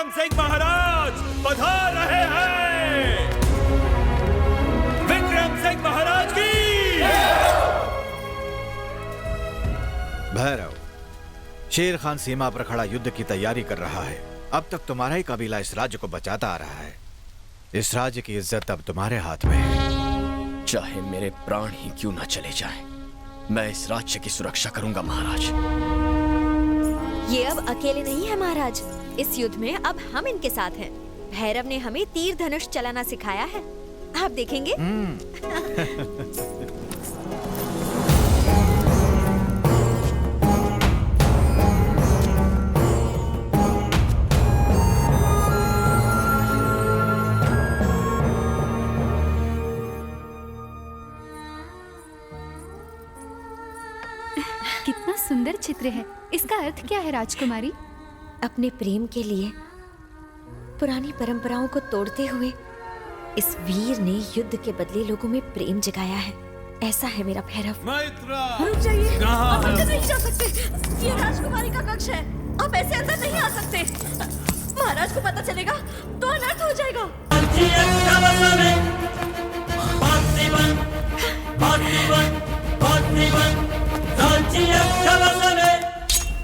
विक्रम सिंह महाराज पधार रहे हैं। विक्रम सिंह महाराज की। भैरव, शेर खान सीमा पर खड़ा युद्ध की तैयारी कर रहा है। अब तक तुम्हारा ही कबीला इस राज्य को बचाता आ रहा है। इस राज्य की इज्जत अब तुम्हारे हाथ में है। चाहे मेरे प्राण ही क्यों ना चले जाएं, मैं इस राज्य की सुरक्षा करूंगा महाराज। ये अब अकेले नहीं है महाराज, इस युद्ध में अब हम इनके साथ हैं। भैरव ने हमें तीर धनुष चलाना सिखाया है, आप देखेंगे। कितना सुंदर चित्र है। इसका अर्थ क्या है राजकुमारी? अपने प्रेम के लिए पुरानी परंपराओं को तोड़ते हुए इस वीर ने युद्ध के बदले लोगों में प्रेम जगाया है। ऐसा है मेरा भैरव। मैत्रा, रुक जाइए, कहाँ आप है? अंदर नहीं जा सकते। ये राजकुमारी का कक्ष है, आप ऐसे अंदर नहीं आ सकते। महाराज को पता चलेगा तो अनर्थ हो जाएगा।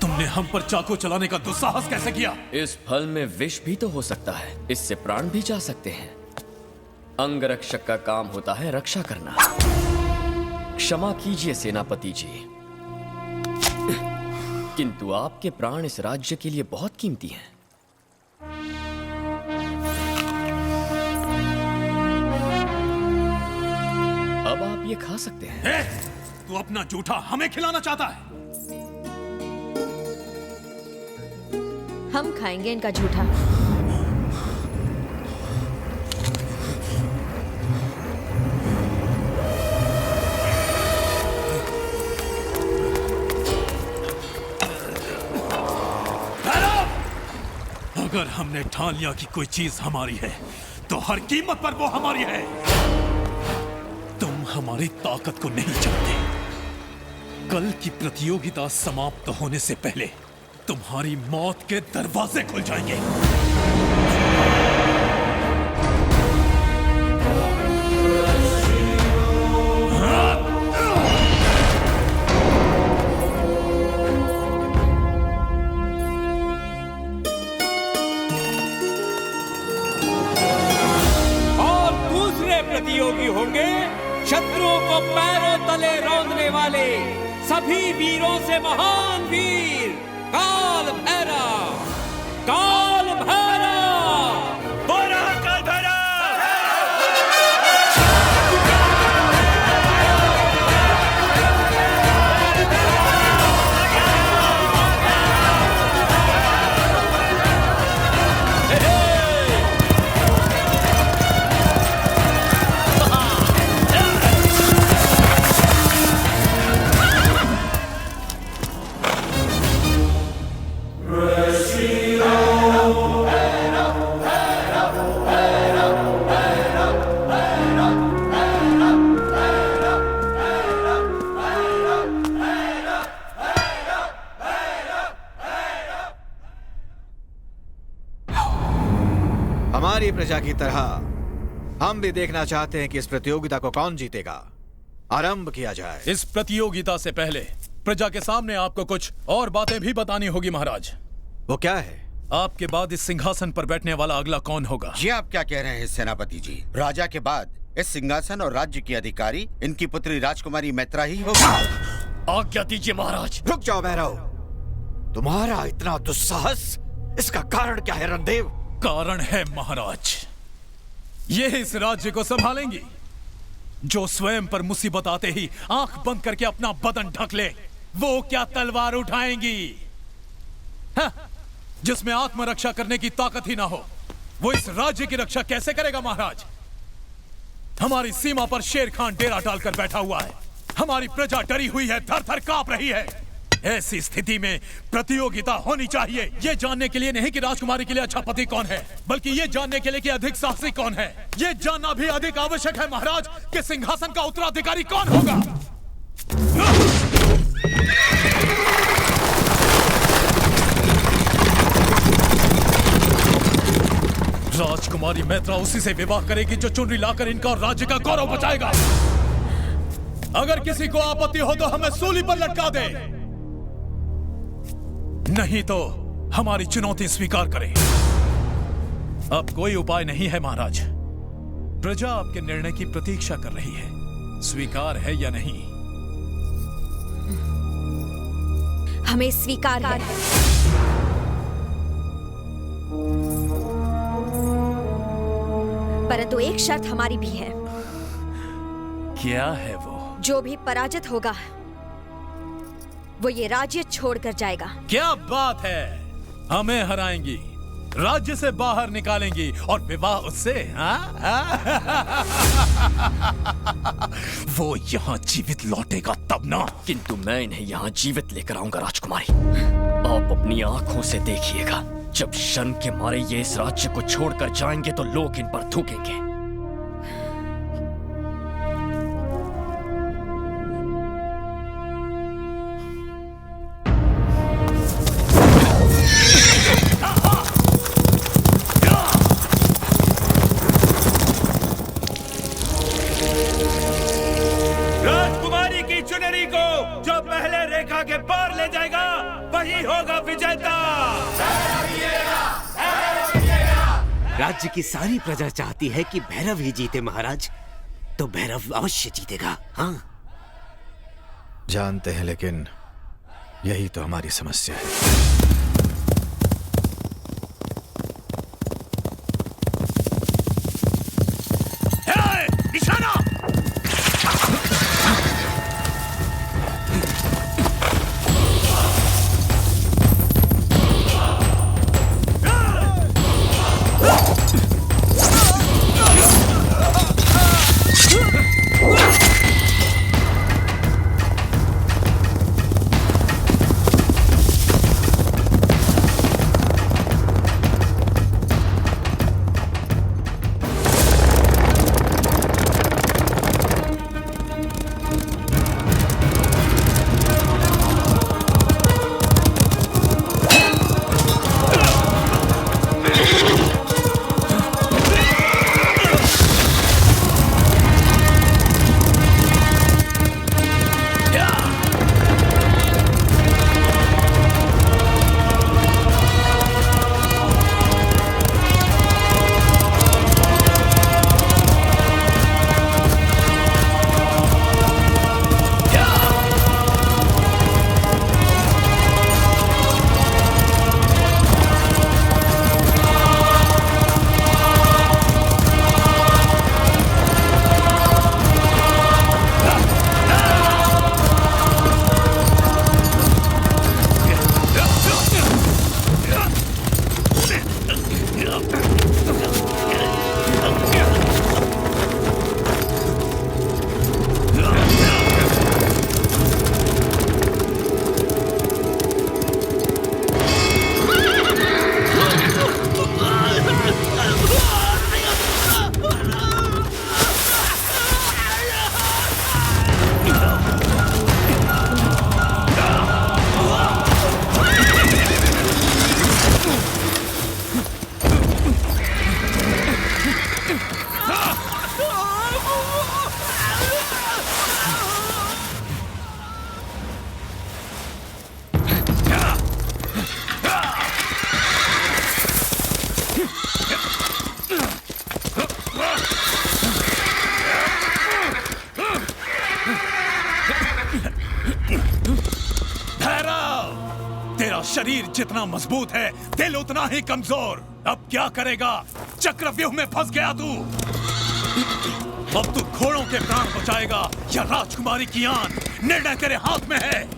तुमने हम पर चाकू चलाने का दुस्साहस कैसे किया? इस फल में विष भी तो हो सकता है, इससे प्राण भी जा सकते हैं। अंगरक्षक का काम होता है रक्षा करना। क्षमा कीजिए सेनापति जी, किंतु आपके प्राण इस राज्य के लिए बहुत कीमती हैं। अब आप ये खा सकते हैं। तू अपना जूठा हमें खिलाना चाहता है? हम खाएंगे इनका झूठा। अगर हमने ठान लिया कि कोई चीज हमारी है तो हर कीमत पर वो हमारी है। तुम हमारी ताकत को नहीं जानते। कल की प्रतियोगिता समाप्त होने से पहले तुम्हारी मौत के दरवाजे खुल जाएंगे। और दूसरे प्रतियोगी होंगे शत्रुओं को पैरों तले रौंदने वाले सभी वीरों से महान वीर काल भैरव। काल भैरव बोरा का धरा। हमारी प्रजा की तरह हम भी देखना चाहते हैं कि इस प्रतियोगिता को कौन जीतेगा। आरंभ किया जाए। इस प्रतियोगिता से पहले प्रजा के सामने आपको कुछ और बातें भी बतानी होगी महाराज। वो क्या है? आपके बाद इस सिंहासन पर बैठने वाला अगला कौन होगा? ये आप क्या कह रहे हैं सेनापति जी? राजा के बाद इस सिंहासन और राज्य की अधिकारी इनकी पुत्री राजकुमारी मैत्रा ही होगी। आज्ञा दीजिए महाराज। रुक जाओ भैरव, तुम्हारा इतना दुस्साहस, इसका कारण क्या है रणदेव? कारण है महाराज, ये इस राज्य को संभालेंगी जो स्वयं पर मुसीबत आते ही आंख बंद करके अपना बदन ढक ले। वो क्या तलवार उठाएंगी? जिसमें आत्मरक्षा करने की ताकत ही ना हो, वो इस राज्य की रक्षा कैसे करेगा महाराज? हमारी सीमा पर शेर खान डेरा डालकर बैठा हुआ है। हमारी प्रजा डरी हुई है, थर थर कांप रही है। ऐसी स्थिति में प्रतियोगिता होनी चाहिए, ये जानने के लिए नहीं कि राजकुमारी के लिए अच्छा पति कौन है, बल्कि ये जानने के लिए कि अधिक साहसी कौन है। ये जानना भी अधिक आवश्यक है महाराज कि सिंहासन का उत्तराधिकारी कौन होगा। राजकुमारी मैत्रा उसी से विवाह करेगी जो चुनरी लाकर इनका और राज्य का गौरव बचाएगा। अगर किसी को आपत्ति हो तो हमें सूली पर लटका दे, नहीं तो हमारी चुनौती स्वीकार करें। अब कोई उपाय नहीं है महाराज। प्रजा आपके निर्णय की प्रतीक्षा कर रही है, स्वीकार है या नहीं? हमें स्वीकार है। परंतु एक शर्त हमारी भी है। क्या है वो? जो भी पराजित होगा वो ये राज्य छोड़कर जाएगा। क्या बात है, हमें हराएंगी, राज्य से बाहर निकालेंगी और विवाह उससे? वो यहाँ जीवित लौटेगा तब ना। किंतु मैं इन्हें यहाँ जीवित लेकर आऊंगा राजकुमारी। आप अपनी आंखों से देखिएगा, जब शर्म के मारे ये इस राज्य को छोड़कर जाएंगे तो लोग इन पर थूकेंगे। राजकुमारी की चुनरी को जो पहले रेखा के पार ले जाएगा वही होगा विजेता। राज्य की सारी प्रजा चाहती है कि भैरव ही जीते महाराज, तो भैरव अवश्य जीतेगा। हाँ जानते हैं, लेकिन यही तो हमारी समस्या है। निशाना! शरीर जितना मजबूत है, दिल उतना ही कमजोर। अब क्या करेगा? चक्रव्यूह में फंस गया तू। अब तू घोड़ों के प्राण बचाएगा या राजकुमारी की आन? निर्णय तेरे हाथ में है।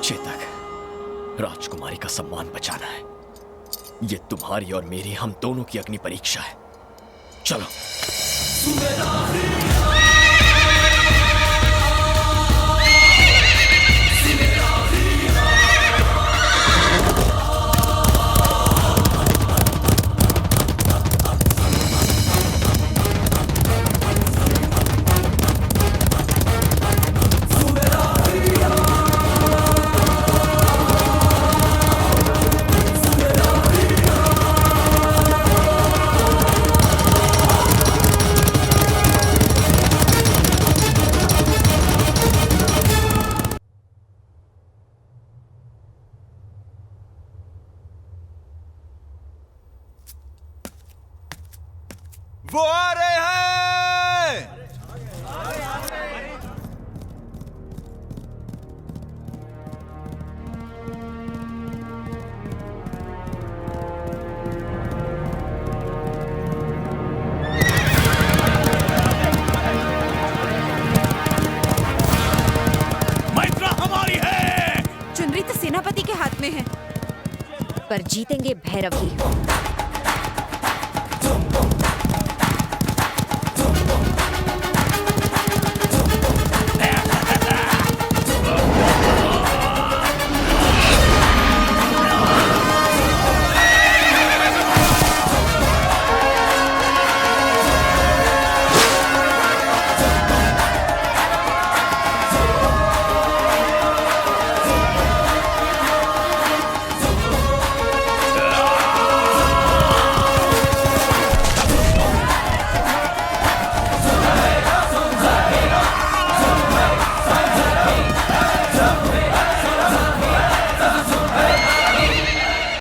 चेतक, राजकुमारी का सम्मान बचाना है। ये तुम्हारी और मेरी, हम दोनों की अग्नि परीक्षा है। चलो। वो आ रहे हैं। मैत्रा हमारी है। चुनरी तो सेनापति के हाथ में है, पर जीतेंगे भैरव ही।